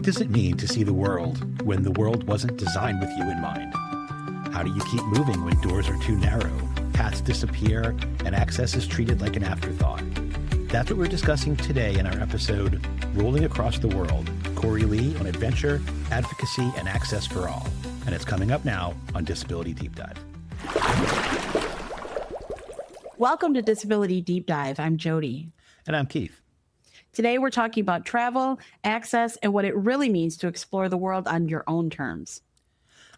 does it mean to see the world when the world wasn't designed with you in mind? How do you keep moving when doors are too narrow, paths disappear, and access is treated like an afterthought? That's what we're discussing today in our episode, Rolling Across the World, Cory Lee on adventure, advocacy, and access for all. And it's coming up now on Disability Deep Dive. Welcome to Disability Deep Dive. I'm Jodi. And I'm Keith. Today we're talking about travel, access, and what it really means to explore the world on your own terms.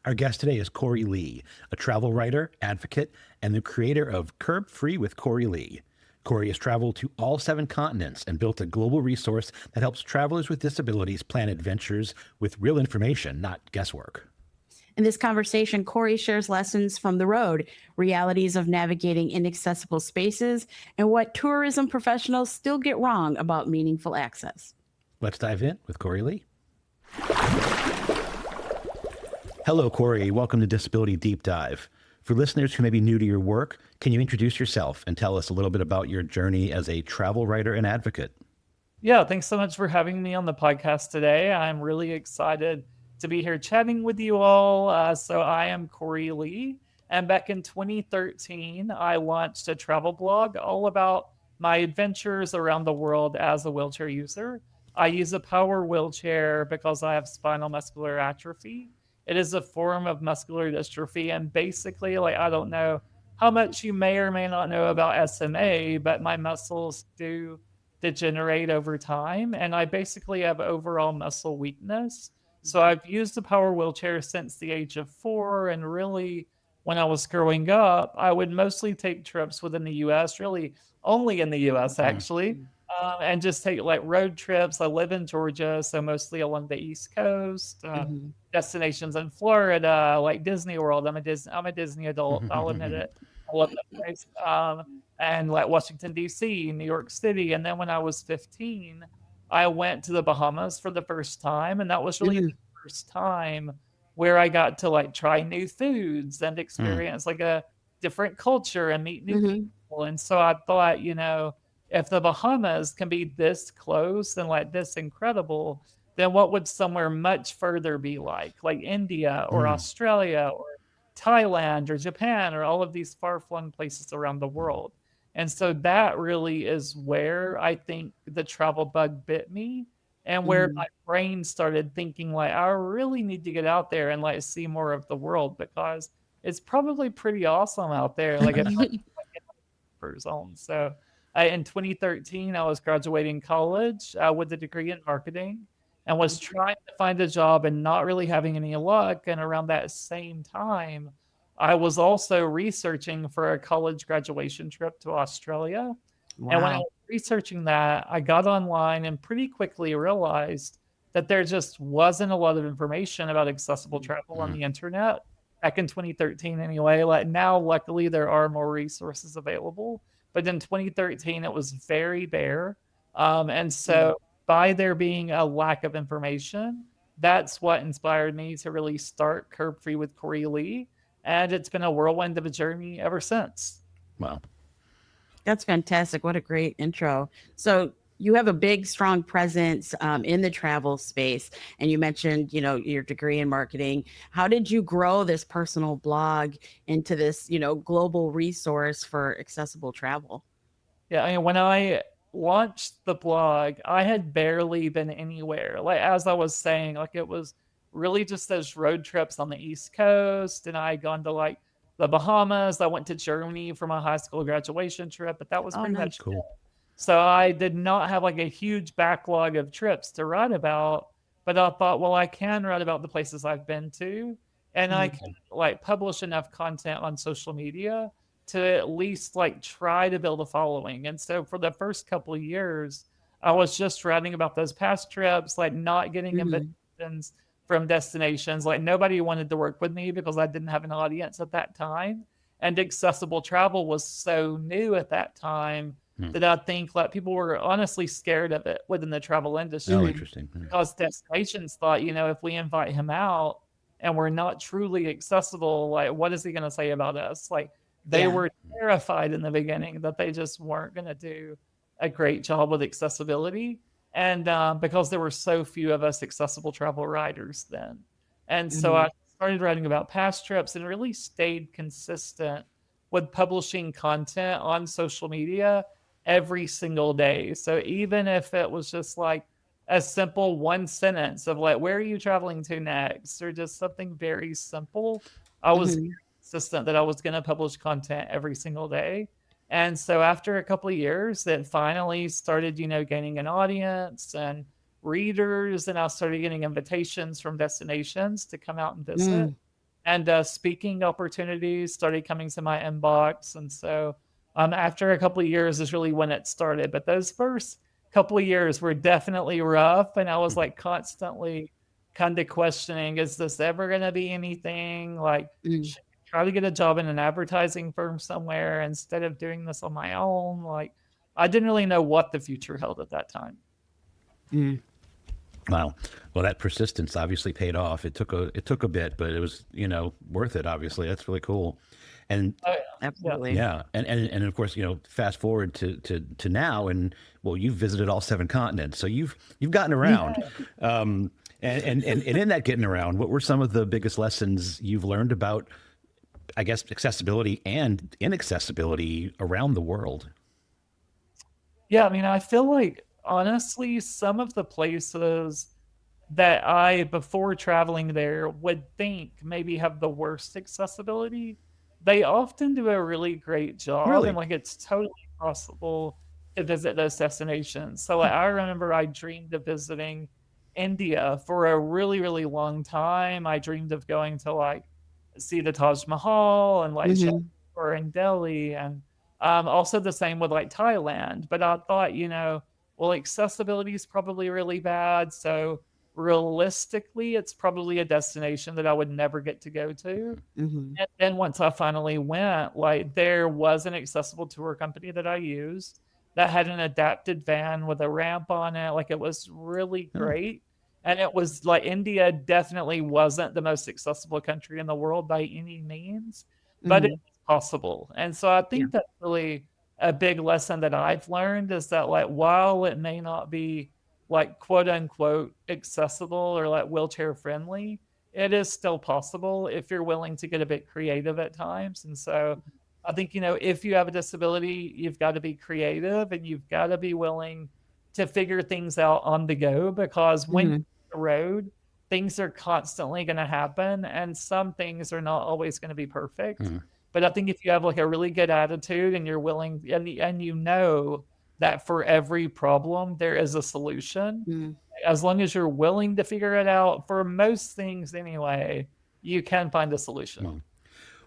Our guest today is Cory Lee, a travel writer, advocate, and the creator of Curb Free with Cory Lee. Cory has traveled to all 7 continents and built a global resource that helps travelers with disabilities plan adventures with real information, not guesswork. In this conversation, Cory shares lessons from the road, realities of navigating inaccessible spaces, and what tourism professionals still get wrong about meaningful access. Let's dive in with Cory Lee. Hello, Cory. Welcome to Disability Deep Dive. For listeners who may be new to your work, can you introduce yourself and tell us a little bit about your journey as a travel writer and advocate? Yeah, thanks so much for having me on the podcast today. I'm really excited to be here chatting with you all. So I am Cory Lee, and back in 2013, I launched a travel blog all about my adventures around the world as a wheelchair user. I use a power wheelchair because I have spinal muscular atrophy. It is a form of muscular dystrophy, and basically, I don't know how much you may or may not know about SMA, but my muscles do degenerate over time, and I basically have overall muscle weakness. So I've used a power wheelchair since the age of 4, and really, when I was growing up, I would mostly take trips within the U.S., really only in the U.S. actually, and just take road trips. I live in Georgia, so mostly along the East Coast, destinations in Florida, like Disney World. I'm a Disney adult. I'll admit it. I love that place. And Washington, D.C., New York City. And then when I was 15, I went to the Bahamas for the first time, and that was really the first time where I got to try new foods and experience a different culture and meet new people. And so I thought, if the Bahamas can be this close and this incredible, then what would somewhere much further be like India or Australia or Thailand or Japan or all of these far-flung places around the world. And so that really is where I think the travel bug bit me, and where my brain started thinking I really need to get out there and see more of the world, because it's probably pretty awesome out there. For zone. So in 2013, I was graduating college with a degree in marketing, and was trying to find a job and not really having any luck. And around that same time, I was also researching for a college graduation trip to Australia. Wow. And when I was researching that, I got online and pretty quickly realized that there just wasn't a lot of information about accessible travel on the internet back in 2013 anyway. Now, luckily, there are more resources available. But in 2013, it was very bare. And so by there being a lack of information, that's what inspired me to really start Curb Free with Cory Lee. And it's been a whirlwind of a journey ever since. Wow. That's fantastic. What a great intro. So you have a big, strong presence in the travel space. And you mentioned, your degree in marketing. How did you grow this personal blog into this, global resource for accessible travel? Yeah, when I launched the blog, I had barely been anywhere. As I was saying, it was really just those road trips on the East Coast, and I had gone to the Bahamas. I went to Germany for my high school graduation trip, but that was pretty much cool. So I did not have a huge backlog of trips to write about, but I thought, well, I can write about the places I've been to, and I can publish enough content on social media to at least try to build a following. And so for the first couple of years, I was just writing about those past trips, not getting invitations from destinations. Nobody wanted to work with me because I didn't have an audience at that time. And accessible travel was so new at that time that I think people were honestly scared of it within the travel industry. Oh, interesting. Because destinations thought, if we invite him out and we're not truly accessible, what is he going to say about us? They were terrified in the beginning that they just weren't going to do a great job with accessibility. And because there were so few of us accessible travel writers then. And so Mhm. I started writing about past trips and really stayed consistent with publishing content on social media every single day. So even if it was just like a simple one sentence of like, where are you traveling to next? Or just something very simple, I was very Mhm. consistent that I was going to publish content every single day. And so after a couple of years, it finally started, gaining an audience and readers, and I started getting invitations from destinations to come out and visit. Mm. And speaking opportunities started coming to my inbox. And so after a couple of years is really when it started. But those first couple of years were definitely rough. And I was like constantly kind of questioning, is this ever going to be anything? Like, Mm. should I try to get a job in an advertising firm somewhere instead of doing this on my own? Like, I didn't really know what the future held at that time. Mm. Wow. Well, that persistence obviously paid off. It took a bit, but it was, worth it, obviously. That's really cool. And Oh, yeah. Yeah. Absolutely. yeah, and of course, fast forward to now, and well, you've visited all 7 continents, so you've gotten around. And in that getting around, what were some of the biggest lessons you've learned about, I guess, accessibility and inaccessibility around the world? Yeah, I mean, I feel like honestly, some of the places that I, before traveling there, would think maybe have the worst accessibility, they often do a really great job. And Really? like, it's totally possible to visit those destinations. So, like, I remember I dreamed of visiting India for a really, really long time. I dreamed of going to like see the Taj Mahal and like Mhm. Jaipur and Delhi. And also the same with like Thailand. But I thought, well, accessibility is probably really bad. So, realistically, it's probably a destination that I would never get to go to. Mhm. And then once I finally went, like there was an accessible tour company that I used that had an adapted van with a ramp on it. Like it was really Oh, great. And it was like India definitely wasn't the most accessible country in the world by any means, but it Mhm. was possible. And so I Yeah. think that's really a big lesson that I've learned is that like while it may not be like quote unquote accessible or like wheelchair friendly, it is still possible if you're willing to get a bit creative at times. And so I think, if you have a disability, you've got to be creative and you've got to be willing to figure things out on the go because when you're Mhm. on the road, things are constantly going to happen and some things are not always going to be perfect. hmm. But I think if you have like a really good attitude and you're willing and you know that for every problem there is a solution, Mm. as long as you're willing to figure it out for most things anyway, you can find a solution. Well,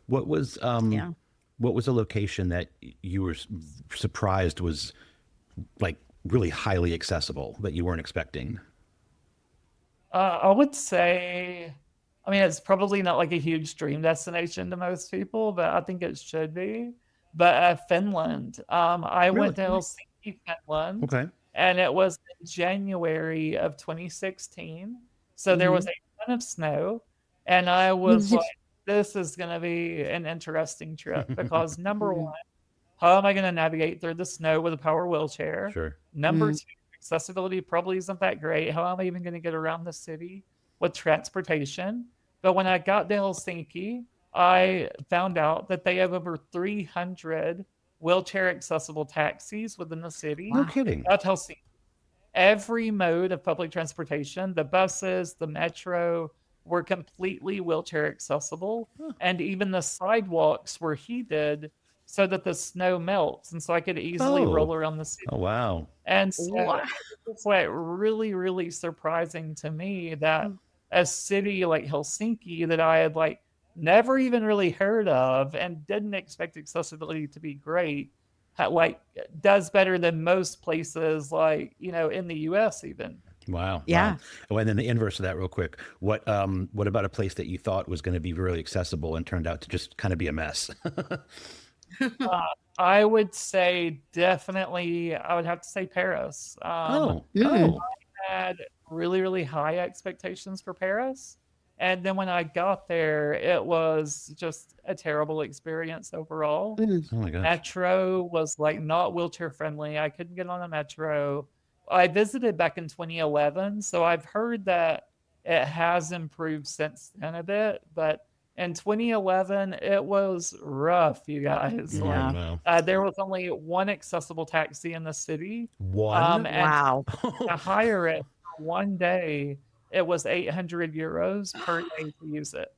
what was um, Yeah. what was a location that you were surprised was like really highly accessible that you weren't expecting? I would say, I mean, it's probably not like a huge dream destination to most people, but I think it should be. But Finland, I went Really? to Helsinki, Finland, Okay. and it was in January of 2016. So there was Mhm. a ton of snow, and I was like, this is going to be an interesting trip because number Mhm. one, how am I going to navigate through the snow with a power wheelchair? Sure. Number Mm. two, accessibility probably isn't that great. How am I even going to get around the city with transportation? But when I got to Helsinki, I found out that they have over 300 wheelchair accessible taxis within the city No Wow. kidding. of Helsinki. Every mode of public transportation, the buses, the metro, were completely wheelchair accessible. And even the sidewalks were heated so that the snow melts. And so I could easily Oh. roll around the city. Oh wow. And so Wow. it's like really, really surprising to me that a city like Helsinki that I had like never even really heard of and didn't expect accessibility to be great, like does better than most places like, in the US even. Wow. Wow. Yeah. Oh, and then the inverse of that real quick. What about a place that you thought was going to be really accessible and turned out to just kind of be a mess? Uh, I would say definitely I would have to say Paris. Oh. Mm. Oh. Had really, really high expectations for Paris. And then when I got there, it was just a terrible experience overall. Mm. Oh my gosh. Metro was like not wheelchair friendly. I couldn't get on a metro. I visited back in 2011, so I've heard that it has improved since then a bit, but in 2011 it was rough, you guys. Like, Yeah. Wow. there was only one accessible taxi in the city, One? and Wow. to hire it for one day, it was 800 euros per day to use it.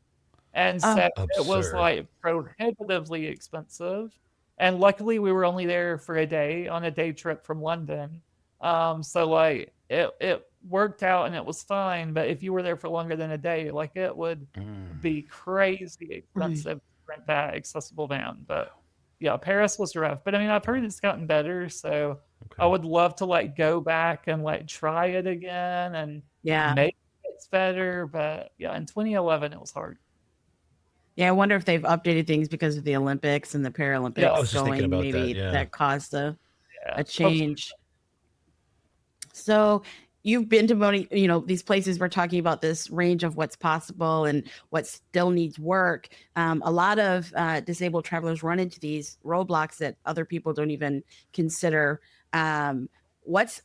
And Oh, so it was Absurd. like prohibitively expensive. And luckily we were only there for a day on a day trip from London. So like it worked out and it was fine. But if you were there for longer than a day, like it would Mm. be crazy right. expensive to rent that accessible van. But yeah, Paris was rough. But I mean, I've heard it's gotten better. So I Okay. would love to like go back and like try it again and Yeah. maybe it's better. But yeah, in 2011 it was hard. Yeah. I wonder if they've updated things because of the Olympics and the Yeah, I was Paralympics just thinking going. about that. Maybe Yeah. that caused yeah. a Hopefully. change. So you've been to many, these places. We're talking about this range of what's possible and what still needs work. A lot of disabled travelers run into these roadblocks that other people don't even consider. What's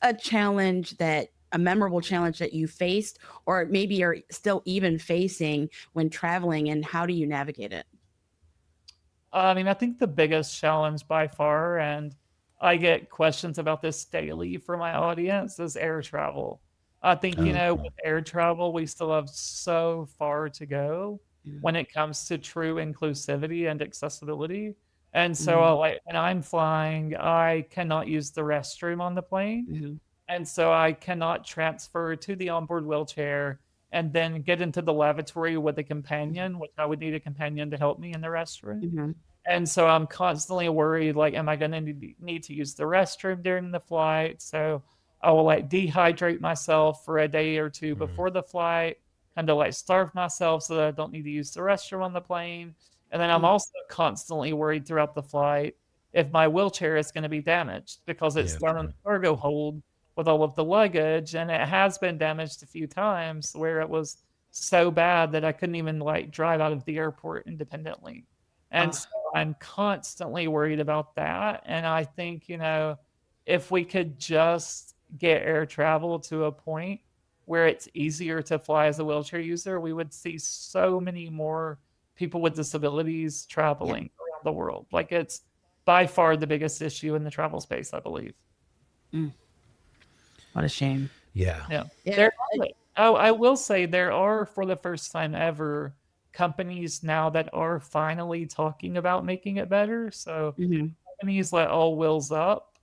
a memorable challenge that you faced, or maybe you're still even facing when traveling, and how do you navigate it? I mean, I think the biggest challenge by far, and I get questions about this daily from my audience, is air travel. I think, Mm, with air travel, we still have so far to go mm, when it comes to true inclusivity and accessibility. And so, mm, like, when I'm flying, I cannot use the restroom on the plane. mm, And so I cannot transfer to the onboard wheelchair and then get into the lavatory with a companion, which I would need a companion to help me in the restroom. mm, And so I'm constantly worried, like, am I going to need to use the restroom during the flight? So I will like dehydrate myself for a day or two Mm. before the flight, kind of like starve myself so that I don't need to use the restroom on the plane. And then I'm mm, also constantly worried throughout the flight if my wheelchair is going to be damaged because it's Yeah. thrown in the cargo hold with all of the luggage. And it has been damaged a few times where it was so bad that I couldn't even like drive out of the airport independently. And uh, so I'm constantly worried about that. And I think, if we could just get air travel to a point where it's easier to fly as a wheelchair user, we would see so many more people with disabilities yeah. traveling around the world. Like it's by far the biggest issue in the travel space, I believe. Mm, what a shame. Yeah. Yeah. Yeah. There are, oh, I will say there are, for the first time ever, companies now that are finally talking about making it better. So Mhm, companies like All Wheels Up,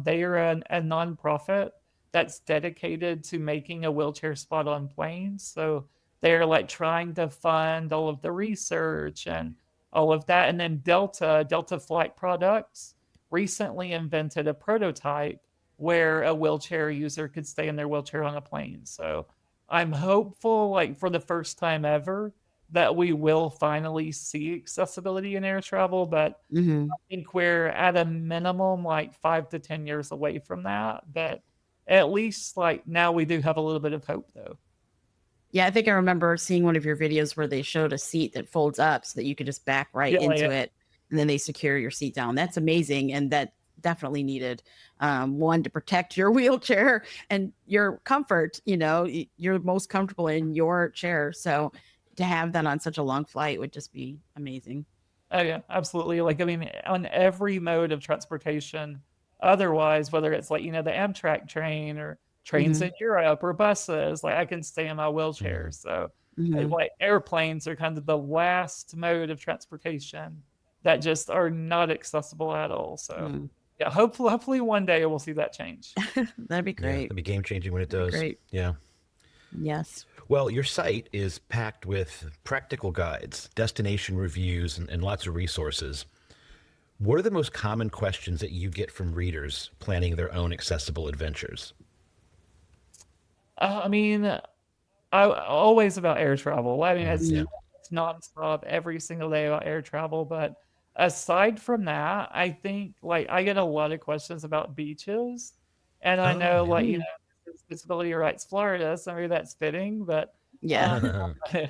they are a nonprofit that's dedicated to making a wheelchair spot on planes. So they're like trying to fund all of the research and all of that. And then Delta Flight Products recently invented a prototype where a wheelchair user could stay in their wheelchair on a plane. So I'm hopeful, like for the first time ever, that we will finally see accessibility in air travel, but mhm. think we're at a minimum like 5 to 10 years away from that. But at least like now we do have a little bit of hope though. Yeah, I think I remember seeing one of your videos where they showed a seat that folds up so that you could just back right Yeah, yeah, into it, and then they secure your seat down. That's amazing, and that definitely needed, one, to protect your wheelchair and your comfort. You're most comfortable in your chair, so to have that on such a long flight would just be amazing. oh yeah, absolutely. Like I mean, on every mode of transportation, otherwise, whether it's like the Amtrak train or trains Mhm, in Europe or buses, like I can stay in my Mm. wheelchair. So mhm, like airplanes are kind of the last mode of transportation that just are not accessible at all. So mm. yeah, hopefully one day we'll see that change. That'd be Yeah. great. That'd be game changing when it That'd be does. great. Yeah. Yes. Well, your site is packed with practical guides, destination reviews, and lots of resources. What are the most common questions that you get from readers planning their own accessible adventures? I mean, always about air travel. I mean, Mm. it's Yeah. Mhm, it's nonstop every single day about air travel. But aside from that, I think like I get a lot of questions about beaches, and I Oh, know like mm. it's Disability Rights Florida, so maybe that's fitting. But Yeah. um, yeah.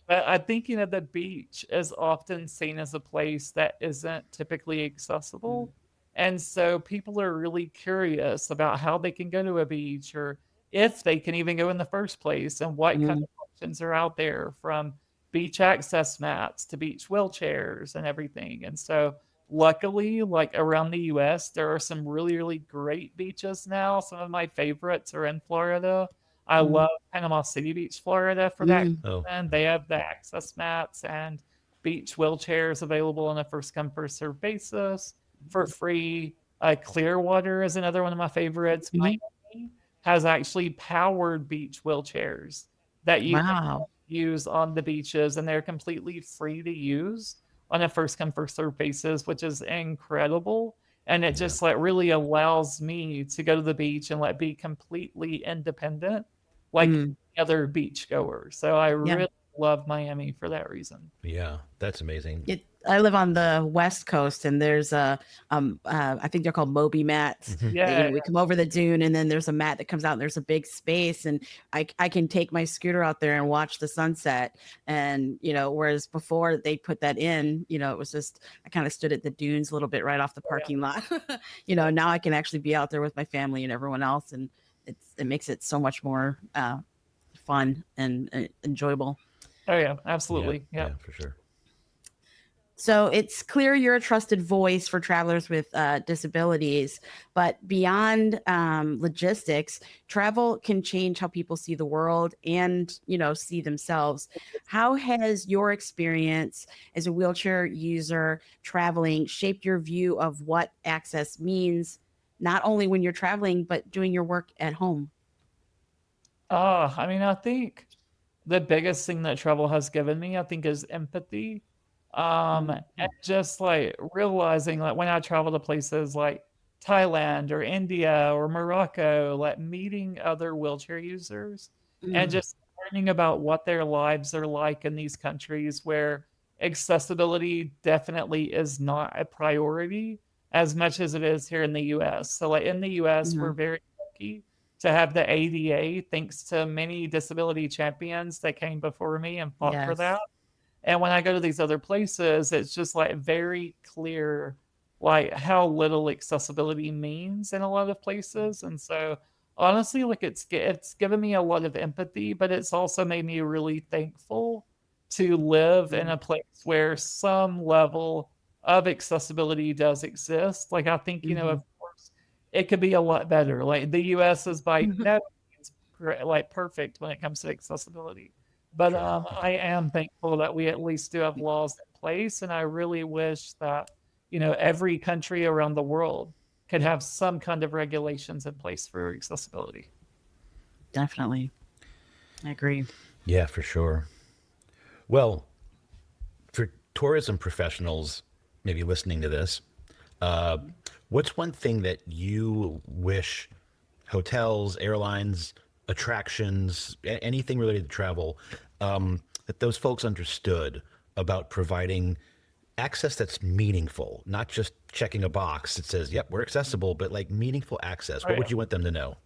but I think the beach is often seen as a place that isn't typically Mm, accessible. And so people are really curious about how they can go to a beach or if they can even go in the first place and what kind Mm, of options are out there from beach access mats to beach wheelchairs and everything. And so luckily, like around the US, there are some really, really great beaches now. Some of my favorites are in Florida. I mm, love Panama City Beach, Florida for that mm. Oh, reason. They have the access mats and beach wheelchairs available on a first come, first served basis for free. Clearwater is another one of my favorites. Mhm. Miami has actually powered beach wheelchairs that you can Wow. use on the beaches, and they're completely free to use on a first come, first served basis, which is incredible. And it yeah. just like really allows me to go to the beach and like be completely independent, like Mm, any other beach goer. So I yeah. really love Miami for that reason. Yeah. That's amazing. I live on the West Coast, and there's I think they're called Moby mats. Hmm. That Yeah, we come over the dune, and then there's a mat that comes out, and there's a big space, and I can take my scooter out there and watch the sunset. And whereas before they put that in, it was just I kind of stood at the dunes a little bit right off the yeah, parking lot. Now I can actually be out there with my family and everyone else, and it makes it so much more fun and enjoyable. oh yeah, Yeah. absolutely, yeah. Yeah, for sure. So it's clear you're a trusted voice for travelers with disabilities, but beyond logistics, travel can change how people see the world and see themselves. How has your experience as a wheelchair user traveling shaped your view of what access means, not only when you're traveling but doing your work at home? I mean, I think the biggest thing that travel has given me, I think, is empathy. And Mhm. just like realizing, like, when I travel to places like Thailand or India or Morocco, like meeting other wheelchair users and Mm, just learning about what their lives are like in these countries where accessibility definitely is not a priority as much as it is here in the US. So, like, in the US, we're mhm. very lucky to have the ADA, thanks to many disability champions that came before me and fought for Yes. that. And when I go to these other places, it's just like very clear, like how little accessibility means in a lot of places. And so, honestly, like it's given me a lot of empathy, but it's also made me really thankful to live in Mm, a place where some level of accessibility does exist. Like I think, mhm. of course, it could be a lot better. Like the U.S. is by no means like perfect when it comes to accessibility, but Sure. I am thankful that we at least do have laws in place, and I really wish that every country around the world could have some kind of regulations in place for accessibility. Definitely. I agree. Yeah, for sure. Well, for tourism professionals, maybe listening to this, uh, what's one thing that you wish hotels, airlines, attractions, anything related to travel, that those folks understood about providing access that's meaningful, not just checking a box that says, yep, we're accessible, but like meaningful access? Oh What yeah. would you want them to know?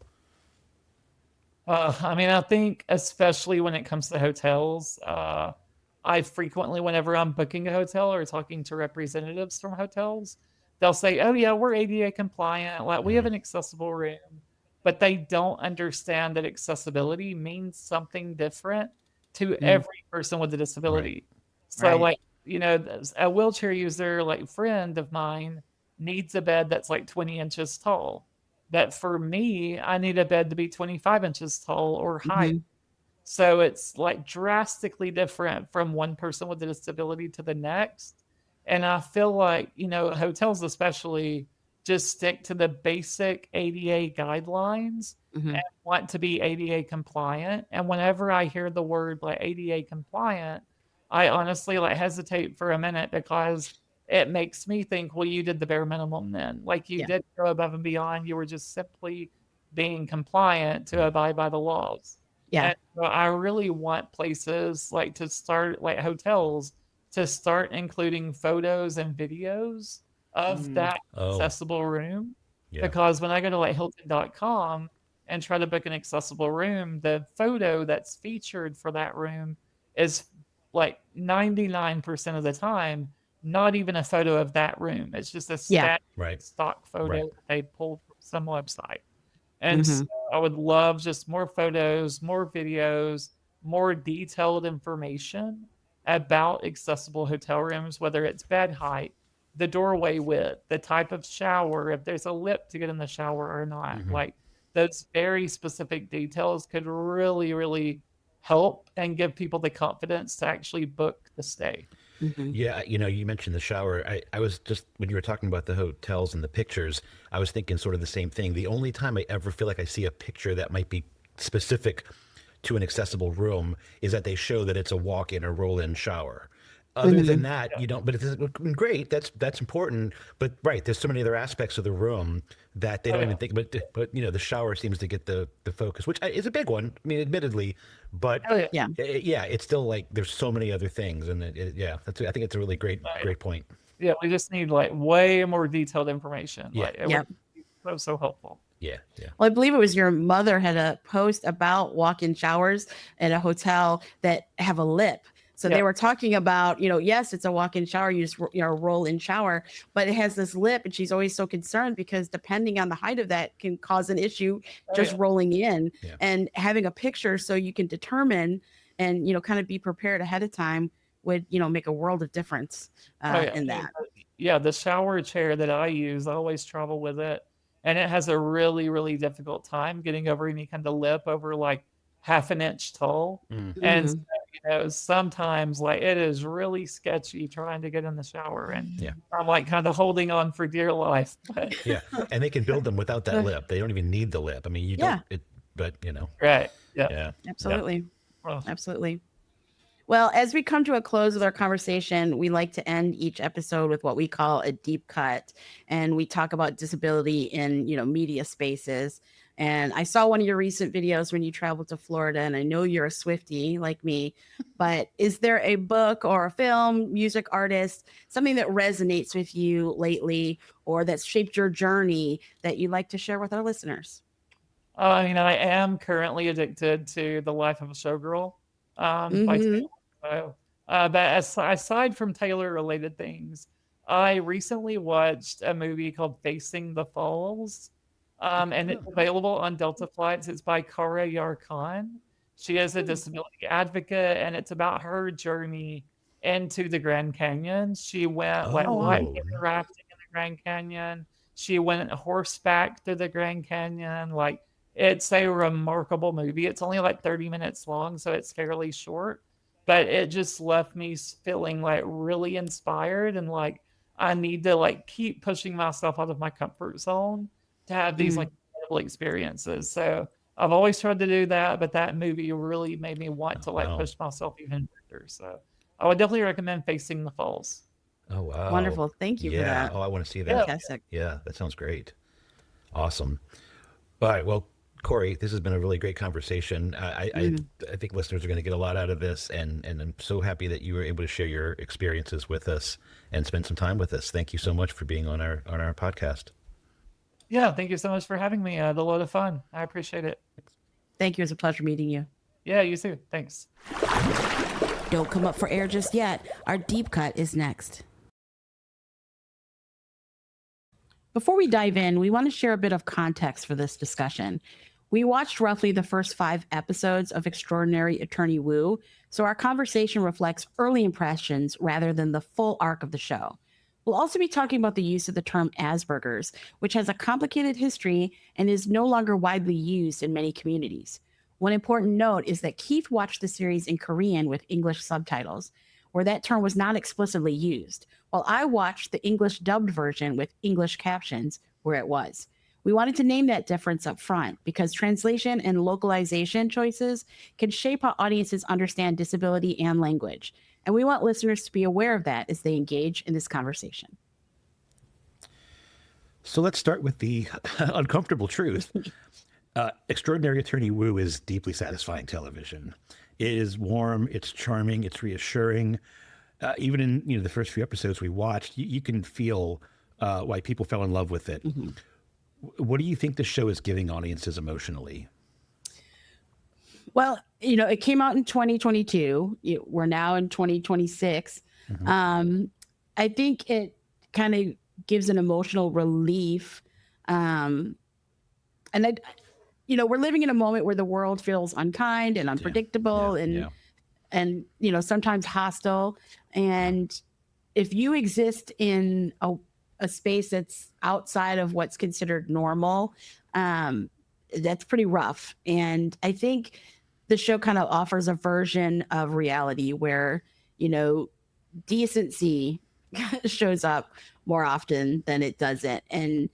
I mean, I think especially when it comes to hotels, I frequently, whenever I'm booking a hotel or talking to representatives from hotels, they'll say, "Oh yeah, we're ADA compliant. Like we have Hmm. an accessible room," but they don't understand that accessibility means something different to Mm, every person with a Right. disability. So, right. like, a wheelchair user, like friend of mine, needs a bed that's like 20 inches tall, that for me, I need a bed to be 25 inches tall or higher. Mhm. So it's like drastically different from one person with a disability to the next. And I feel like, hotels especially just stick to the basic ADA guidelines and Mhm. want to be ADA compliant. And whenever I hear the word like ADA compliant, I honestly like hesitate for a minute because it makes me think, well, you did the bare minimum then. Like you Yeah. did go above and beyond. You were just simply being compliant to abide by the laws. Yeah. And so I really want places like to start, like hotels, to start including photos and videos of Mm, that Oh, accessible room. yeah. Because when I go to like Hilton.com and try to book an accessible room, the photo that's featured for that room is like 99% of the time not even a photo of that room. It's just a Yeah. static Right. stock photo Right. that they pulled from some website. And Mhm. so I would love just more photos, more videos, more detailed information about accessible hotel rooms, whether it's bed height, the doorway width, the type of shower, if there's a lip to get in the shower or not. Mhm. Like those very specific details could really, really help and give people the confidence to actually book the stay. Mhm. Yeah, you mentioned the shower. I was just, when you were talking about the hotels and the pictures, I was thinking sort of the same thing. The only time I ever feel like I see a picture that might be specific to an accessible room is that they show that it's a walk-in or roll-in shower. Other than Mhm. that, you don't. But it's great. That's important. But right, there's so many other aspects of the room that they Oh, don't yeah. even think. But the shower seems to get the focus, which is a big one. I mean, admittedly, but Oh, yeah. Yeah. yeah, it's still like there's so many other things, and yeah, I think it's a really Right. great point. Yeah, we just need like way more detailed information. Yeah, Like it would Yep. be so helpful. yeah, yeah. Well, I believe it was your mother had a post about walk-in showers at a hotel that have a lip. So Yeah. they were talking about, yes, it's a walk-in shower, you just roll-in shower, but it has this lip, and she's always so concerned because depending on the height of that can cause an issue Oh, just yeah. rolling in. Yeah. And having a picture so you can determine and kind of be prepared ahead of time would make a world of difference Oh, yeah. in that. Yeah, the shower chair that I use, I always travel with it, and it has a really, really difficult time getting over any kind of lip over like half an inch tall. Mm. And so, Mhm. sometimes like it is really sketchy trying to get in the shower, and Yeah. I'm like kind of holding on for dear life. But Yeah, and they can build them without that lip. They don't even need the lip. I mean, you don't. Yeah. But right, yeah. yeah, Absolutely. Well, Absolutely. Well, as we come to a close with our conversation, we like to end each episode with what we call a deep cut. And we talk about disability in, media spaces. And I saw one of your recent videos when you traveled to Florida, and I know you're a Swiftie like me, but is there a book or a film, music artist, something that resonates with you lately or that's shaped your journey that you'd like to share with our listeners? I mean, I am currently addicted to The Life of a Showgirl, by Taylor. Mm-hmm. So, but aside from Taylor-related things, I recently watched a movie called Facing the Falls, and it's available on Delta flights. It's by Kara Khan. She is a disability advocate, and it's about her journey into the Grand Canyon. She went like Oh, wow. whitewater rafting in the Grand Canyon. She went horseback through the Grand Canyon. Like it's a remarkable movie. It's only like 30 minutes long, so it's fairly short, but it just left me feeling like really inspired and like I need to like keep pushing myself out of my comfort zone to have these like incredible experiences. So I've always tried to do that, but that movie really made me want to like wow. push myself even further. So I would definitely recommend Facing the Falls. Oh wow. Wonderful. Thank you for Yeah. that. Oh, I want to see Yeah. that. Fantastic. Yeah, that sounds great. Awesome. All right. Well, Cory, this has been a really great conversation. I think listeners are going to get a lot out of this, and I'm so happy that you were able to share your experiences with us and spend some time with us. Thank you so much for being on our podcast. Yeah, thank you so much for having me. I had a lot of fun. I appreciate it. Thank you. It was a pleasure meeting you. Yeah, you too. Thanks. Don't come up for air just yet. Our deep cut is next. Before we dive in, we want to share a bit of context for this discussion. We watched roughly the first 5 episodes of Extraordinary Attorney Woo, so our conversation reflects early impressions rather than the full arc of the show. We'll also be talking about the use of the term Asperger's, which has a complicated history and is no longer widely used in many communities. One important note is that Keith watched the series in Korean with English subtitles, where that term was not explicitly used, while I watched the English dubbed version with English captions where it was. We wanted to name that difference up front because translation and localization choices can shape how audiences understand disability and language. And we want listeners to be aware of that as they engage in this conversation. So let's start with the uncomfortable truth. Extraordinary Attorney Woo is deeply satisfying television. It is warm, it's charming, it's reassuring. Even in the first few episodes we watched, you can feel why people fell in love with it. Mm-hmm. What do you think the show is giving audiences emotionally? Well, it came out in 2022. We're now in 2026. Mm-hmm. I think it kind of gives an emotional relief. And I, we're living in a moment where the world feels unkind and unpredictable and, sometimes hostile. And if you exist in a space that's outside of what's considered normal, that's pretty rough. And I think the show kind of offers a version of reality where, decency shows up more often than it doesn't. And,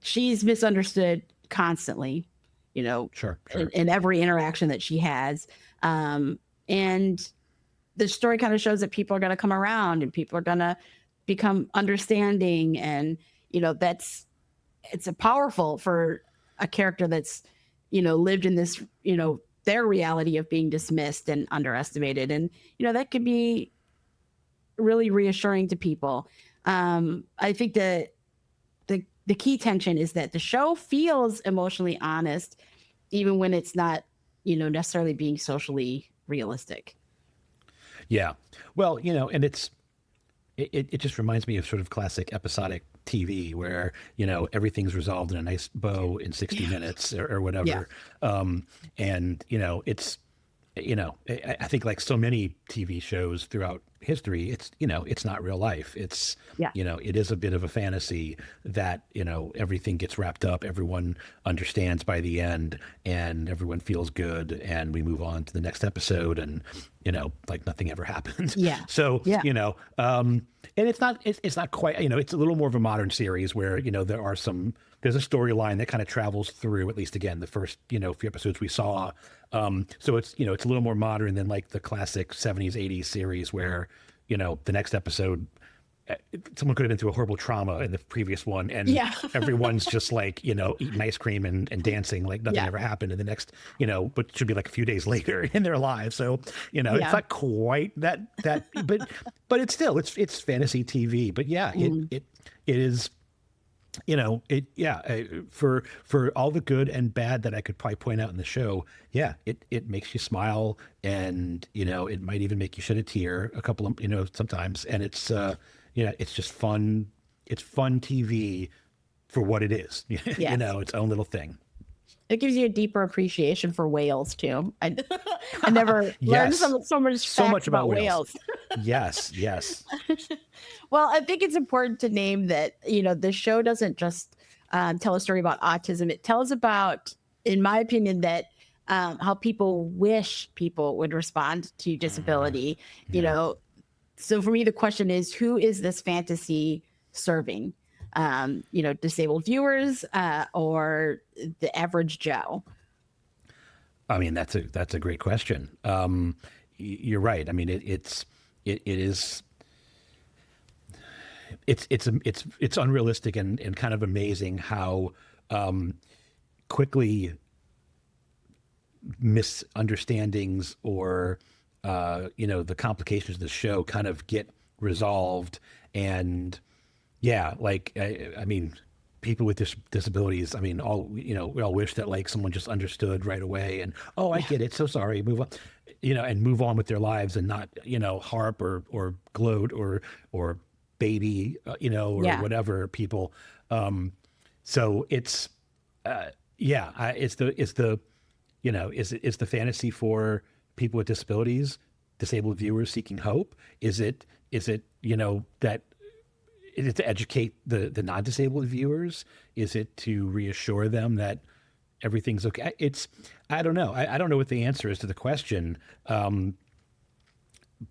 she's misunderstood constantly, Sure. in every interaction that she has. And the story kind of shows that people are going to come around and people are going to become understanding. And, it's a powerful for a character that's, lived in this, their reality of being dismissed and underestimated. And, that could be really reassuring to people. I think that the key tension is that the show feels emotionally honest, even when it's not, necessarily being socially realistic. Yeah. Well, and it just reminds me of sort of classic episodic TV where, everything's resolved in a nice bow in 60 minutes or whatever. And, it's, I think like so many TV shows throughout history, it's, it's not real life. It's, it is a bit of a fantasy that, everything gets wrapped up. Everyone understands by the end and everyone feels good. And we move on to the next episode and, like nothing ever happened. Yeah. So, and it's not quite, it's a little more of a modern series where, there's a storyline that kind of travels through, at least again, the first, few episodes we saw. So it's, it's a little more modern than like the classic 70s, 80s series where, the next episode, someone could have been through a horrible trauma in the previous one. And everyone's just like, eating ice cream and dancing like nothing ever happened. And the next, but it should be like a few days later in their lives. So, it's not quite that, but it's still, it's fantasy TV, but it is, for all the good and bad that I could probably point out in the show, it makes you smile and, it might even make you shed a tear a couple of, sometimes. And it's, it's just fun. It's fun TV for what it is, its own little thing. It gives you a deeper appreciation for whales too. I never learned so much about whales. Yes. Well, I think it's important to name that, the show doesn't just tell a story about autism. It tells about, in my opinion, that how people wish people would respond to disability, So for me, the question is, who is this fantasy serving? Disabled viewers or the average Joe? I mean, that's a great question. You're right. I mean, it's unrealistic and kind of amazing how quickly misunderstandings or the complications of the show kind of get resolved. And I mean, people with disabilities, I mean, we all wish that like someone just understood right away and, I get it, so sorry, move on, and move on with their lives and not, harp or gloat or baby, or whatever people. So it's, it's the fantasy for people with disabilities, disabled viewers seeking hope. Is it, that is it to educate the non-disabled viewers? Is it to reassure them that everything's okay? I don't know. I don't know what the answer is to the question,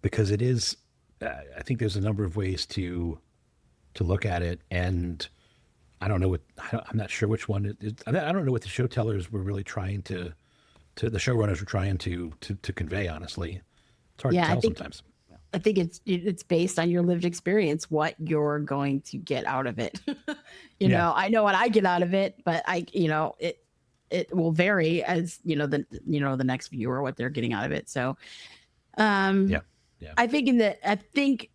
because it is, I think there's a number of ways to look at it. And I don't know I'm not sure which one it is. I don't know what the show tellers were really trying to the showrunners were trying to convey, honestly. It's hard to tell sometimes. I think it's based on your lived experience, what you're going to get out of it. I know what I get out of it, but it will vary as, the next viewer, what they're getting out of it. So, I think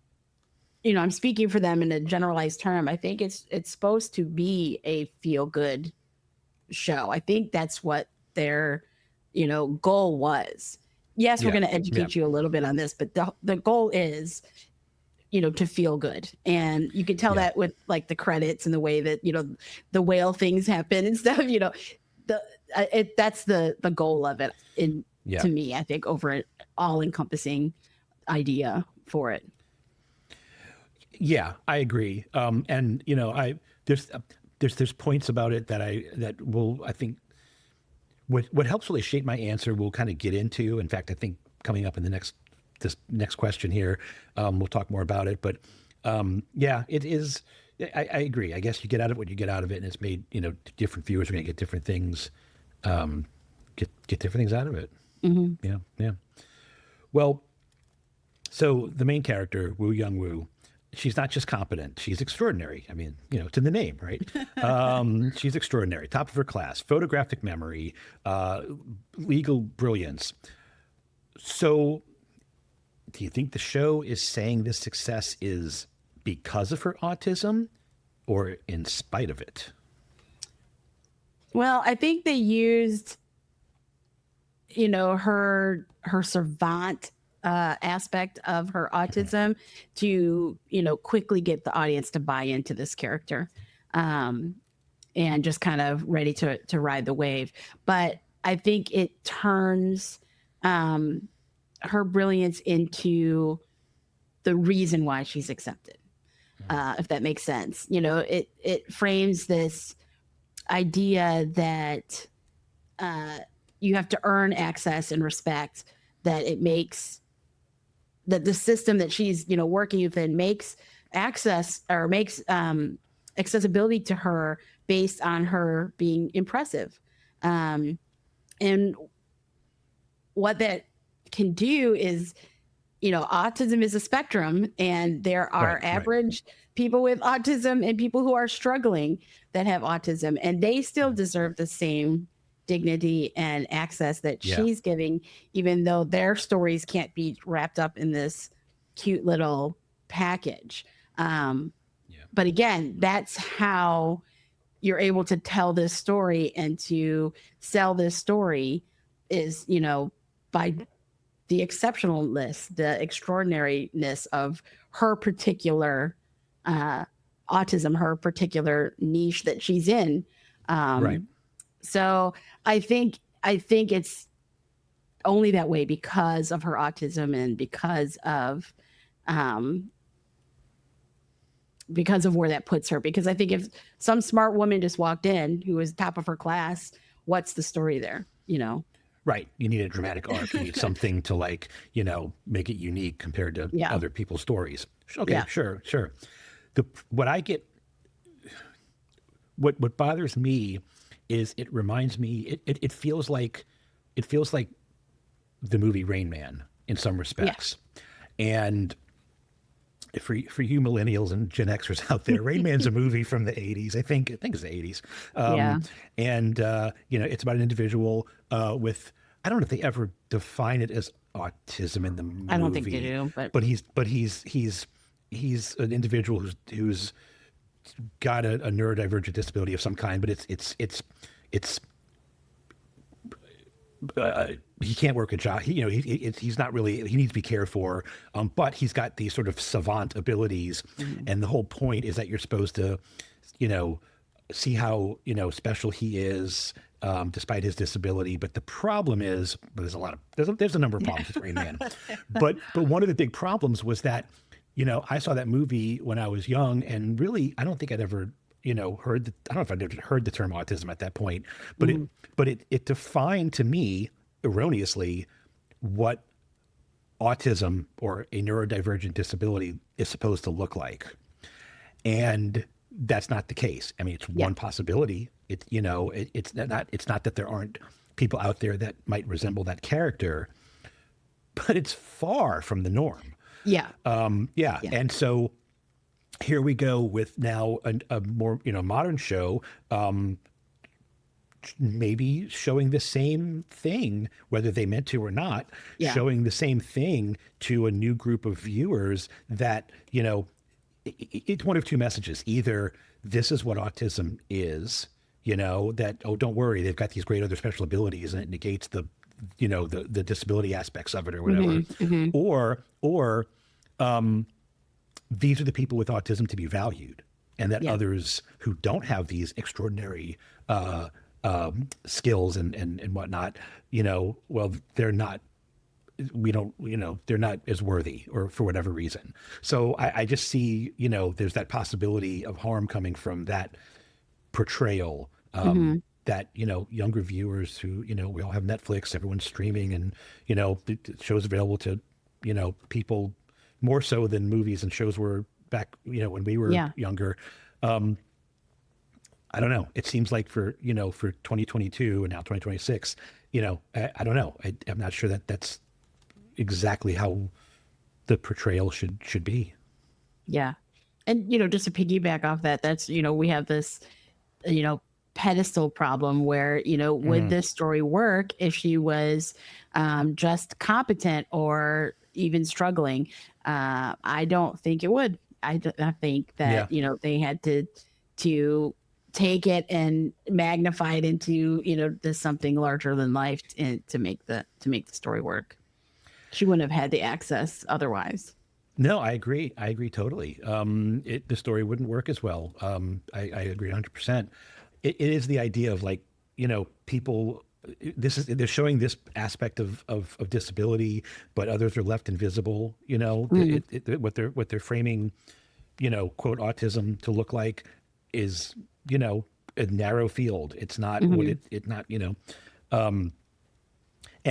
I'm speaking for them in a generalized term. I think it's supposed to be a feel good show. I think that's what their, goal was. Yes, we're going to educate you a little bit on this, but the goal is to feel good. And you can tell Yeah. that with like the credits and the way that, the whale things happen and stuff, that's the goal of it Yeah. to me, I think, over an all encompassing idea for it. Yeah, I agree. And there's points about it that will, I think, what helps really shape my answer, we'll kind of get into. In fact, I think coming up in this next question here, we'll talk more about it. But yeah, it is. I agree. I guess you get out of what you get out of it, and it's made different viewers are going to get different things, get different things out of it. Mm-hmm. Yeah. Well, so the main character, Woo Young Woo, she's not just competent, she's extraordinary. I mean, it's in the name, right? She's extraordinary, top of her class, photographic memory, legal brilliance. So do you think the show is saying this success is because of her autism or in spite of it? Well, I think they used, her savant aspect of her autism to, quickly get the audience to buy into this character, and just kind of ready to ride the wave. But I think it turns her brilliance into the reason why she's accepted, if that makes sense. It frames this idea that you have to earn access and respect, that it makes that the system that she's working within makes access or makes accessibility to her based on her being impressive, and what that can do is, autism is a spectrum, and there are average people with autism and people who are struggling that have autism, and they still deserve the same dignity and access that she's giving, even though their stories can't be wrapped up in this cute little package. But again, that's how you're able to tell this story and to sell this story is, by the exceptionalness, the extraordinariness of her particular autism, her particular niche that she's in. So I think it's only that way because of her autism and because of where that puts her. Because I think if some smart woman just walked in who was top of her class, what's the story there? Right. You need a dramatic arc. You need something to make it unique compared to other people's stories. Okay, sure. What bothers me is it reminds me, it feels like the movie Rain Man in some respects. And for you millennials and Gen Xers out there, Rain Man's a movie from the 80s. I think it's the 80s. And it's about an individual with, I don't know if they ever define it as autism in the movie. I don't think they do, but he's an individual who's got a neurodivergent disability of some kind, but he can't work a job. He's not really, he needs to be cared for, but he's got these sort of savant abilities. And the whole point is that you're supposed to, see how, special he is, despite his disability. But the problem is, there's a number of problems with Rain Man. But one of the big problems was that, I saw that movie when I was young, and really, I don't think I'd ever, I don't know if I'd ever heard the term autism at that point, but it defined to me erroneously what autism or a neurodivergent disability is supposed to look like. And that's not the case. I mean, it's one possibility. It's not that there aren't people out there that might resemble that character, but it's far from the norm. And so here we go with now a more modern show, maybe showing the same thing, whether they meant to or not, showing the same thing to a new group of viewers that it's one of two messages. Either this is what autism is, that, oh, don't worry, they've got these great other special abilities and it negates the disability aspects of it or whatever. Or these are the people with autism to be valued, and that Yeah. others who don't have these extraordinary skills and whatnot, well, they're not, we don't, they're not as worthy, or for whatever reason. So I just see, there's that possibility of harm coming from that portrayal, that, younger viewers who, we all have Netflix, everyone's streaming, and, the show's available to, people more so than movies and shows were back, when we were Yeah. younger. I don't know. It seems like for 2022 and now 2026, I don't know. I'm not sure that that's exactly how the portrayal should be. Yeah. And, just to piggyback off that, that's, we have this, pedestal problem where, would this story work if she was just competent or even struggling? I don't think it would. I think that, they had to take it and magnify it into, this something larger than life to make the story work. She wouldn't have had the access otherwise. No, I agree. I agree totally. The story wouldn't work as well. I agree 100%. It is the idea of, like, people, they're showing this aspect of disability, but others are left invisible, what they're framing, quote, autism to look like is, a narrow field. It's not what it not, and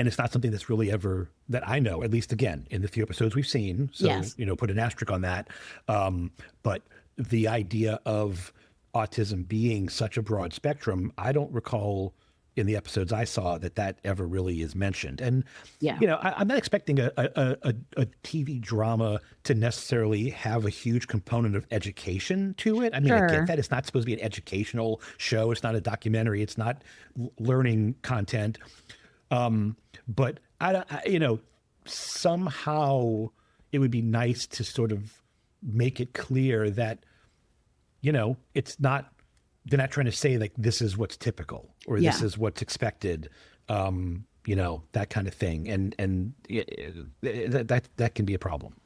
it's not something that's really ever, that I know, at least again, in the few episodes we've seen. So, Yes. Put an asterisk on that. But the idea of autism being such a broad spectrum, I don't recall in the episodes I saw that ever really is mentioned. And, Yeah. I'm not expecting a TV drama to necessarily have a huge component of education to it. I mean, I Sure. get that it's not supposed to be an educational show. It's not a documentary. It's not learning content. But somehow it would be nice to sort of make it clear that, it's not, they're not trying to say like, this is what's typical or this is what's expected, that kind of thing. And that can be a problem.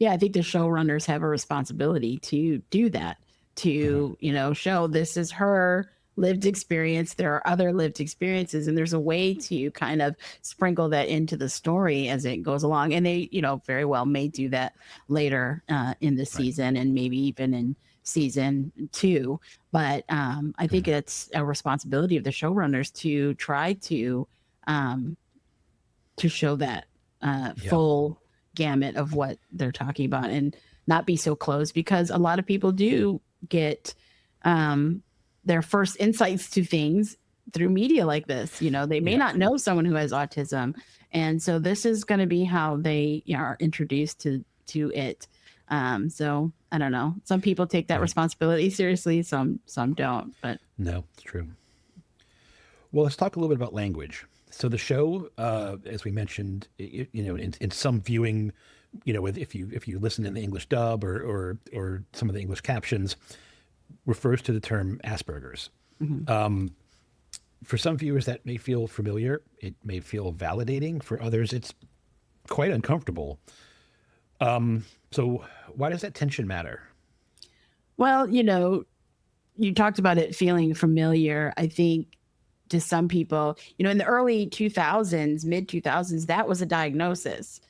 Yeah, I think the showrunners have a responsibility to do that, to, show this is her lived experience. There are other lived experiences, and there's a way to kind of sprinkle that into the story as it goes along. And they, very well may do that later in the season, and maybe even in season 2. But I think it's a responsibility of the showrunners to try to show that full gamut of what they're talking about and not be so close, because a lot of people do get their first insights to things through media like this. They may not know someone who has autism. And so this is going to be how they are introduced to it. So I don't know. Some people take that responsibility seriously. Some don't, but no, it's true. Well, let's talk a little bit about language. So the show, as we mentioned, in some viewing, if you listen in the English dub or some of the English captions, refers to the term Asperger's. For some viewers, that may feel familiar. It may feel validating. For others, it's quite uncomfortable. So why does that tension matter? Well, you talked about it feeling familiar. I think to some people, in the early 2000s, mid 2000s, that was a diagnosis,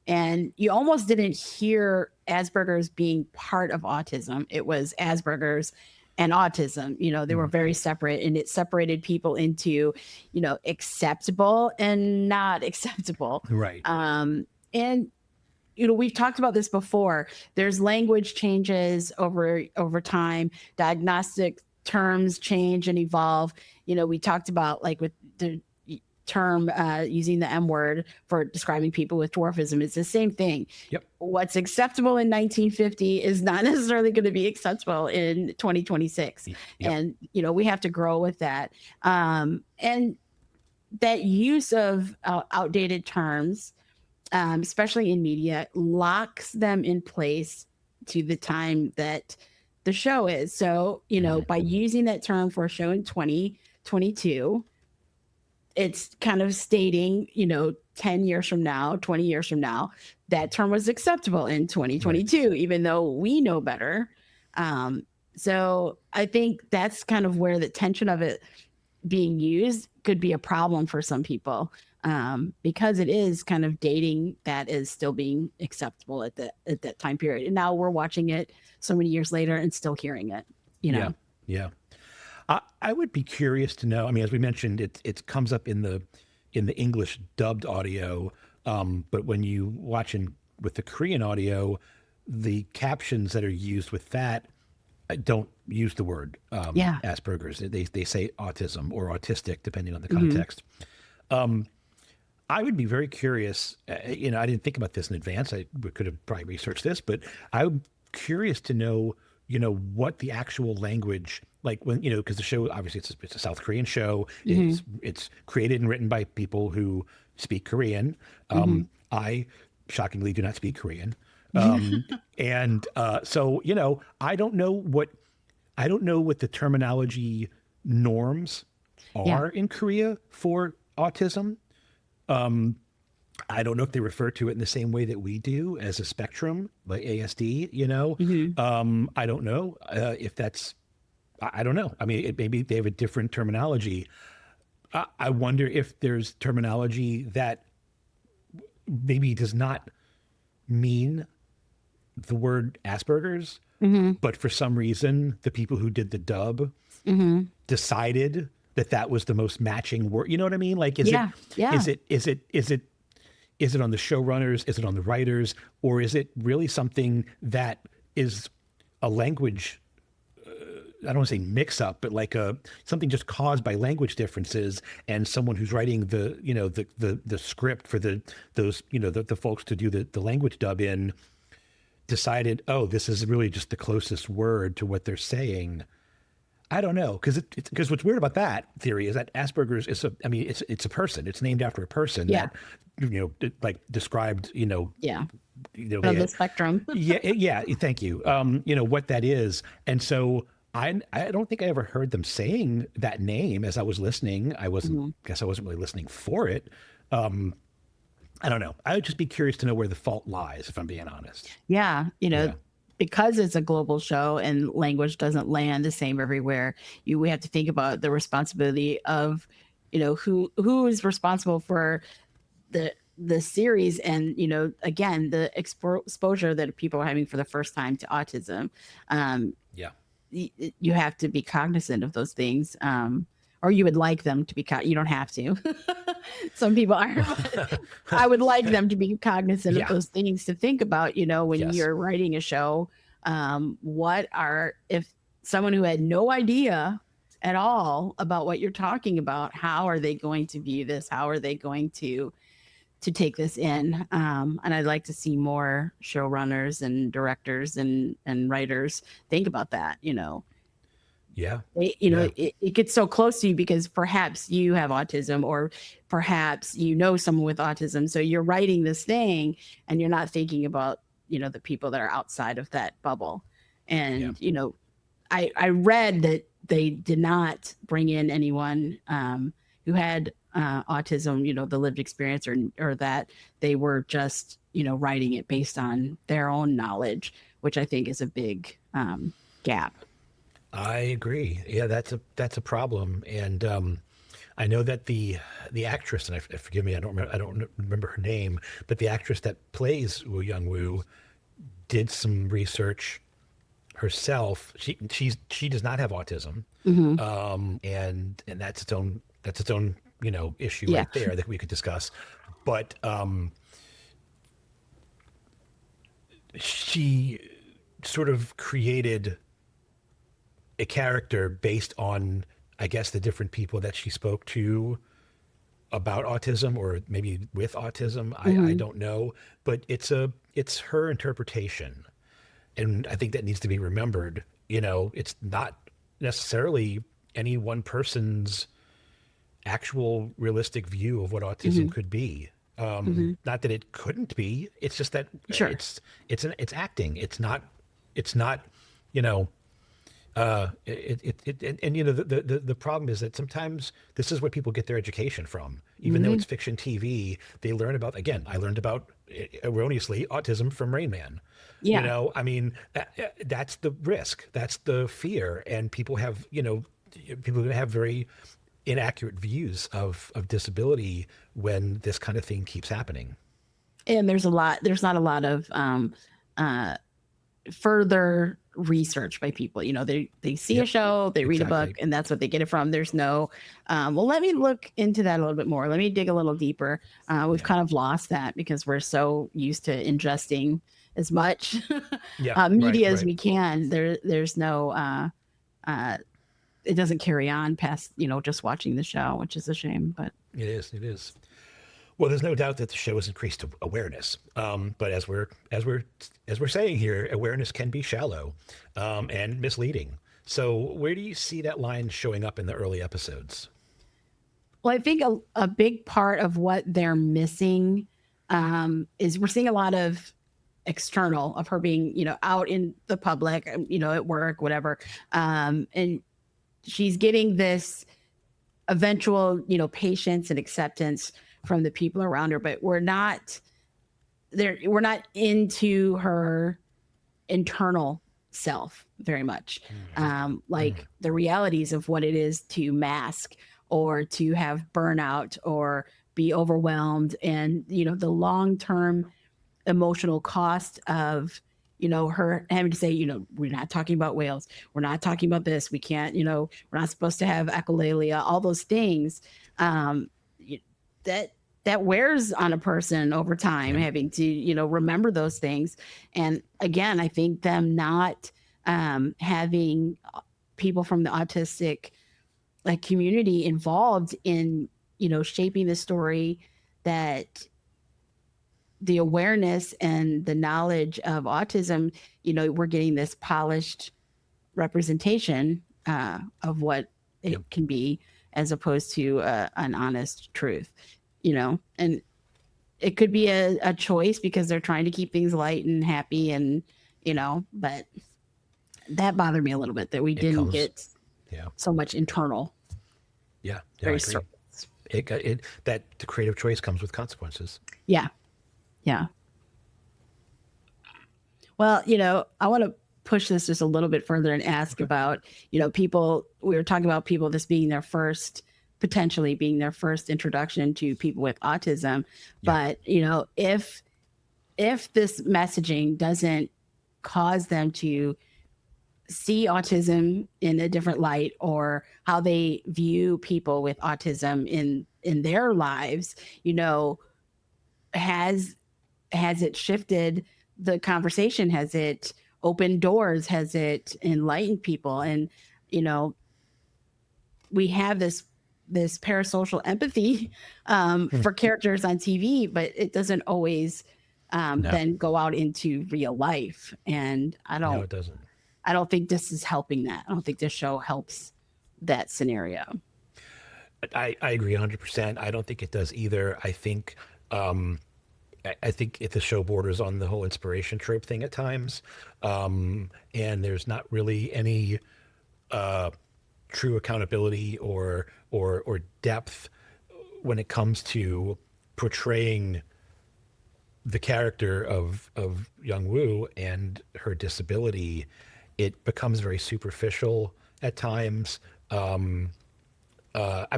and you almost didn't hear Asperger's being part of autism. It was Asperger's and autism. They were very separate, and it separated people into, acceptable and not acceptable. Right. And we've talked about this before. There's language changes over time. Diagnostic terms change and evolve. We talked about, like, with the term using the M word for describing people with dwarfism. It's the same thing. Yep. What's acceptable in 1950 is not necessarily going to be acceptable in 2026. Yep. And, we have to grow with that. And that use of outdated terms, especially in media, locks them in place to the time that the show is. So, by using that term for a show in 2022, it's kind of stating, 10 years from now, 20 years from now, that term was acceptable in 2022, right, even though we know better. So I think that's kind of where the tension of it being used could be a problem for some people, because it is kind of dating that is still being acceptable at that time period. And now we're watching it so many years later and still hearing it, you know? Yeah. I would be curious to know, I mean, as we mentioned, it comes up in the English dubbed audio, but when you watch with the Korean audio, the captions that are used with that don't use the word Asperger's. They say autism or autistic, depending on the context. I would be very curious. I didn't think about this in advance. We could have probably researched this, but I'm curious to know, what the actual language, like when, because the show, obviously it's a South Korean show. It's created and written by people who speak Korean. I shockingly do not speak Korean. And so, I don't know what the terminology norms are in Korea for autism. I don't know if they refer to it in the same way that we do as a spectrum, like ASD, I don't know if that's, I don't know. I mean, maybe they have a different terminology. I wonder if there's terminology that maybe does not mean the word Asperger's, but for some reason, the people who did the dub decided that was the most matching word. You know what I mean? Like, is it on the showrunners? Is it on the writers? Or is it really something that is a language, I don't want to say mix up, but like something just caused by language differences, and someone who's writing the script for the folks to do the language dub in decided, oh, this is really just the closest word to what they're saying. I don't know, because what's weird about that theory is that Asperger's is it's a person. It's named after a person that like described on the spectrum. Thank you. What that is, and so I don't think I ever heard them saying that name as I was listening. I wasn't really listening for it. I don't know. I would just be curious to know where the fault lies, if I'm being honest. Because it's a global show and language doesn't land the same everywhere, we have to think about the responsibility of, who is responsible for the series, and again, the exposure that people are having for the first time to autism. You have to be cognizant of those things, or you would like them to be. You don't have to. Some people are. I would like them to be cognizant of those things, to think about, when you're writing a show, if someone who had no idea at all about what you're talking about, how are they going to view this? How are they going to take this in? And I'd like to see more showrunners and directors and writers think about that, It gets so close to you because perhaps you have autism, or perhaps someone with autism. So you're writing this thing and you're not thinking about, the people that are outside of that bubble. And, I read that they did not bring in anyone who had autism, the lived experience, or that they were just, writing it based on their own knowledge, which I think is a big gap. I agree. Yeah, that's a problem, and I know that the actress, and forgive me, I don't remember her name, but the actress that plays Woo Young-woo did some research herself. She does not have autism, and that's its own issue right there that we could discuss, but she sort of created a character based on, I guess, the different people that she spoke to about autism, or maybe with autism. I don't know, but it's her interpretation. And I think that needs to be remembered. It's not necessarily any one person's actual realistic view of what autism could be. Not that it couldn't be. It's just that it's acting. It's not, And the problem is that sometimes this is where people get their education from. Even though Mhm. it's fiction TV, they learn about, again, I learned about, erroneously, autism from Rain Man. Yeah. I mean, that's the risk, that's the fear, and people have, people have very inaccurate views of disability when this kind of thing keeps happening. And there's not a lot of uh further research by people. They see a Yep, show, they read a book, exactly. and that's what they get it from. There's no well, let me look into that a little bit more, let me dig a little deeper. We've Yeah, kind of lost that because we're so used to ingesting as much yeah, right, media as right. we can. There's no uh it doesn't carry on past just watching the show, which is a shame. But It is, it is. Well, there's no doubt that the show has increased awareness, but as we're saying here, awareness can be shallow, and misleading. So, where do you see that line showing up in the early episodes? well, I think a big part of what they're missing is we're seeing a lot of external of her being, out in the public, at work, whatever. And she's getting this eventual, patience and acceptance from the people around her, but we're not there. We're not into her internal self very much. Like the realities of what it is to mask or to have burnout or be overwhelmed, and the long-term emotional cost of her having to say, we're not talking about whales, we're not talking about this, we can't, we're not supposed to have echolalia, all those things. um that that wears on a person over time, Yeah, having to remember those things. And again, I think them not having people from the autistic like community involved in shaping the story, that the awareness and the knowledge of autism, we're getting this polished representation of what yeah. it can be, as opposed to an honest truth, and it could be a choice because they're trying to keep things light and happy, and but that bothered me a little bit that we It didn't comes. get Yeah, so much internal, yeah, yeah. I very agree. surface. It that the creative choice comes with consequences. Yeah, yeah. Well, I want to push this just a little bit further and ask Okay. about, people. We were talking about people, this being their first, potentially being their first introduction to people with autism. Yeah, But, if this messaging doesn't cause them to see autism in a different light, or how they view people with autism in their lives, has it shifted the conversation? Has it opened doors? Has it enlightened people? And you know we have this parasocial empathy for characters on TV, but it doesn't always no, then go out into real life. And no, it doesn't. I don't think this is helping that. I don't think this show helps that scenario. I agree 100%. I don't think it does either. I think the show borders on the whole inspiration trope thing at times, and there's not really any true accountability or depth when it comes to portraying the character of Young Woo and her disability. It becomes very superficial at times. I mean,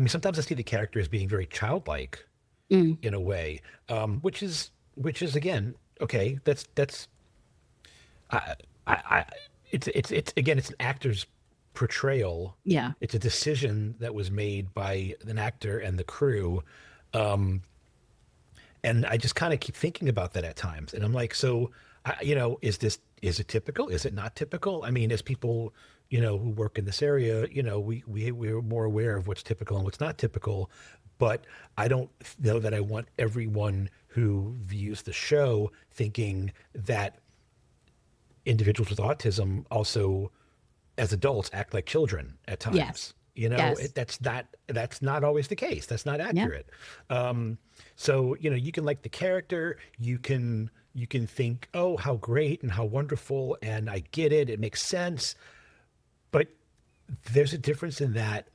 sometimes I see the character as being very childlike Mm, in a way, which is again okay. That's I it's again, it's an actor's portrayal. yeah. It's a decision that was made by an actor and the crew. And I just kind of keep thinking about that at times. And I'm like, so, is it typical? Is it not typical? I mean, as people, who work in this area, we're more aware of what's typical and what's not typical. But I don't know that I want everyone who views the show thinking that individuals with autism also, as adults, act like children at Yes. times. Yes. That's not always the case. That's not Yeah. accurate. So you can like the character, you can think, oh, how great and how wonderful, and I get it, it makes sense. But there's a difference in that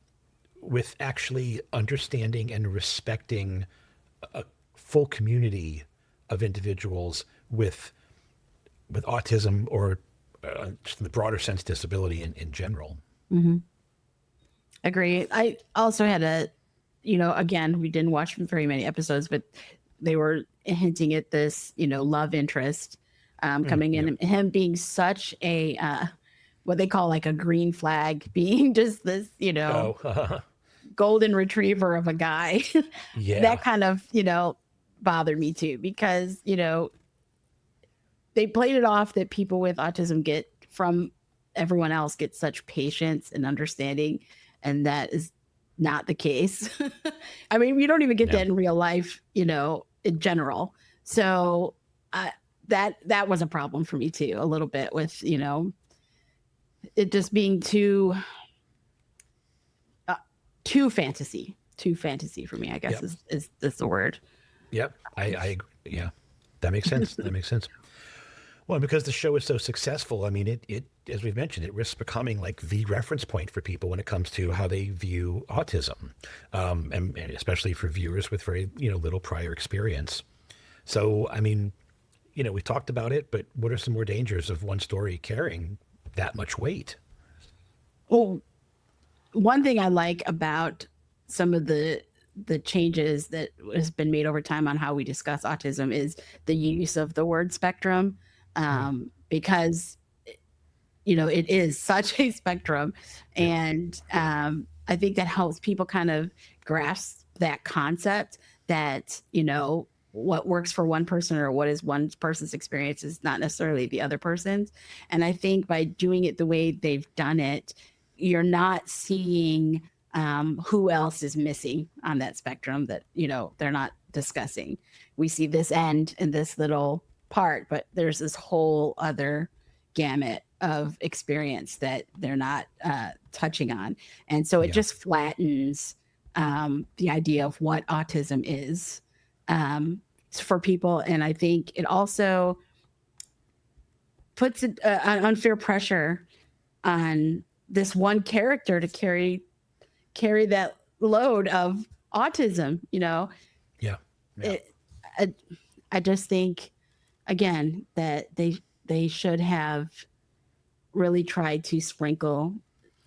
with actually understanding and respecting a full community of individuals with autism or just in the broader sense, disability in general. Mm-hmm. Agree. I also had again, we didn't watch very many episodes, but they were hinting at this, love interest coming in, and him being such a, what they call like a green flag, being just this, golden retriever of a guy. Yeah. That kind of, bothered me too, because, they played it off that people with autism get from everyone else get such patience and understanding. And that is not the case. I mean, we don't even get that in real life, in general. So that was a problem for me too, a little bit with, it just being too fantasy for me, I guess is the word. Yep. I yeah, that makes sense. That makes sense. Well, because the show is so successful, I mean, it as we've mentioned, it risks becoming like the reference point for people when it comes to how they view autism, and especially for viewers with very little prior experience. So, I mean, we talked about it, but what are some more dangers of one story carrying that much weight? Well, one thing I like about some of the changes that has been made over time on how we discuss autism is the use of the word spectrum, because it is such a spectrum, and I think that helps people kind of grasp that concept that what works for one person or what is one person's experience is not necessarily the other person's. And I think by doing it the way they've done it, you're not seeing who else is missing on that spectrum that they're not discussing. We see this end in this little part, but there's this whole other gamut of experience that they're not touching on. And so it just flattens the idea of what autism is for people. And I think it also puts an unfair pressure on this one character to carry that load of autism, I just think, again, that they should have really tried to sprinkle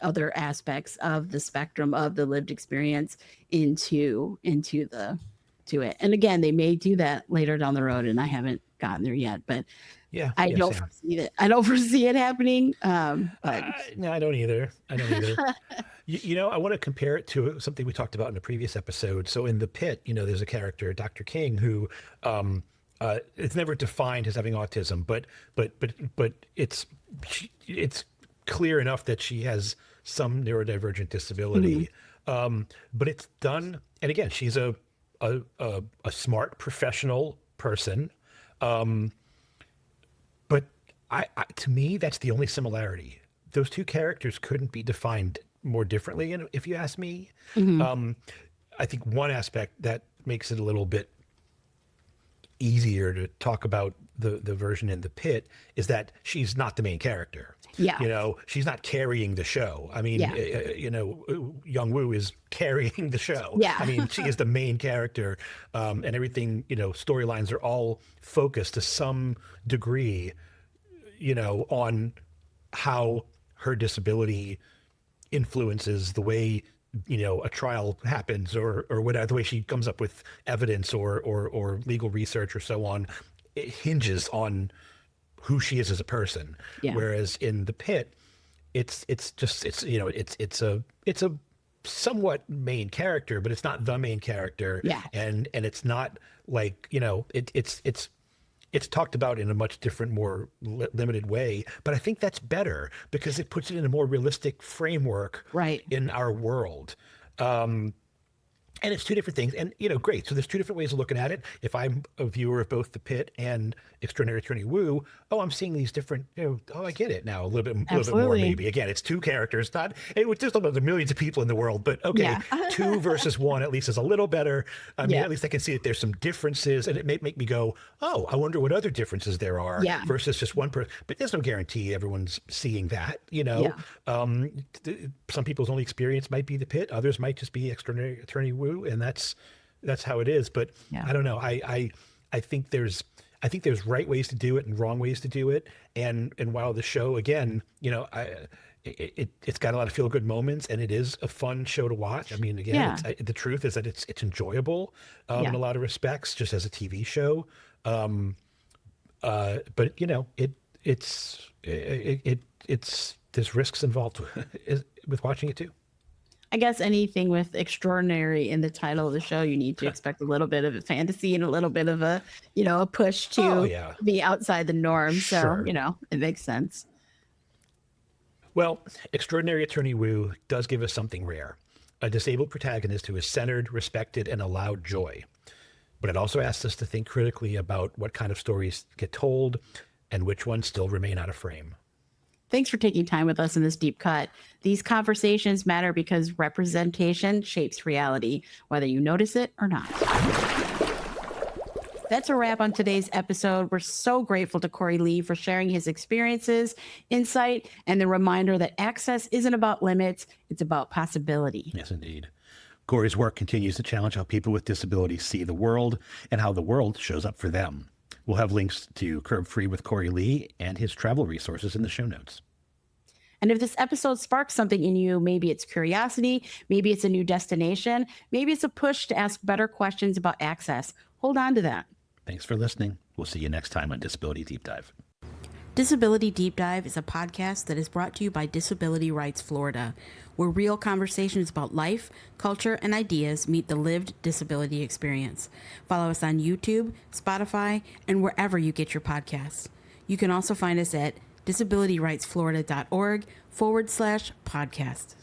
other aspects of the spectrum of the lived experience into it. And again, they may do that later down the road, and I haven't gotten there yet, but I don't foresee it. I don't foresee it happening. But no, I don't either. I want to compare it to something we talked about in a previous episode. So in The Pit, there's a character, Dr. King, who it's never defined as having autism, but it's clear enough that she has some neurodivergent disability. But it's done, and again, she's a smart professional person. But to me, that's the only similarity. Those two characters couldn't be defined more differently, and if you ask me. I think one aspect that makes it a little bit easier to talk about the version in The Pit is that she's not the main character. She's not carrying the show. I mean, Young Woo is carrying the show. I mean, she is the main character, and everything, storylines are all focused to some degree, on how her disability influences the way a trial happens or whatever, the way she comes up with evidence or legal research or so on. It hinges on who she is as a person. Whereas in The Pit, it's a somewhat main character, but it's not the main character. And it's not like, it's talked about in a much different, more limited way. But I think that's better because it puts it in a more realistic framework in our world. And it's two different things. And, great. So there's two different ways of looking at it. If I'm a viewer of both The Pit and Extraordinary Attorney Woo, oh, I'm seeing these different, I get it now a little bit more Absolutely. maybe. Again, it's two characters, it was just about the millions of people in the world, but okay, Yeah. 2 versus 1 at least is a little better. I mean, Yeah. at least I can see that there's some differences, and it may make me go, oh, I wonder what other differences there are Yeah. versus just one person. But there's no guarantee everyone's seeing that, Yeah. Some people's only experience might be the pit, others might just be Extraordinary Attorney Woo, and that's how it is. But Yeah. I don't know. I think there's right ways to do it and wrong ways to do it. And while the show, again, it's got a lot of feel good moments, and it is a fun show to watch. I mean, again, Yeah. the truth is that it's enjoyable Yeah. in a lot of respects, just as a TV show. But there's risks involved with watching it too. I guess anything with extraordinary in the title of the show, you need to expect a little bit of a fantasy and a little bit of a push to be outside the norm. So, Sure. It makes sense. Well, Extraordinary Attorney Woo does give us something rare, a disabled protagonist who is centered, respected, and allowed joy. But it also asks us to think critically about what kind of stories get told and which ones still remain out of frame. Thanks for taking time with us in this deep cut. These conversations matter because representation shapes reality, whether you notice it or not. That's a wrap on today's episode. We're so grateful to Cory Lee for sharing his experiences, insight, and the reminder that access isn't about limits, it's about possibility. Yes, indeed. Cory's work continues to challenge how people with disabilities see the world and how the world shows up for them. We'll have links to Curb Free with Cory Lee and his travel resources in the show notes. And if this episode sparks something in you, maybe it's curiosity, maybe it's a new destination, maybe it's a push to ask better questions about access, hold on to that. Thanks for listening. We'll see you next time on Disability Deep Dive. Disability Deep Dive is a podcast that is brought to you by Disability Rights Florida, where real conversations about life, culture, and ideas meet the lived disability experience. Follow us on YouTube, Spotify, and wherever you get your podcasts. You can also find us at disabilityrightsflorida.org/podcast.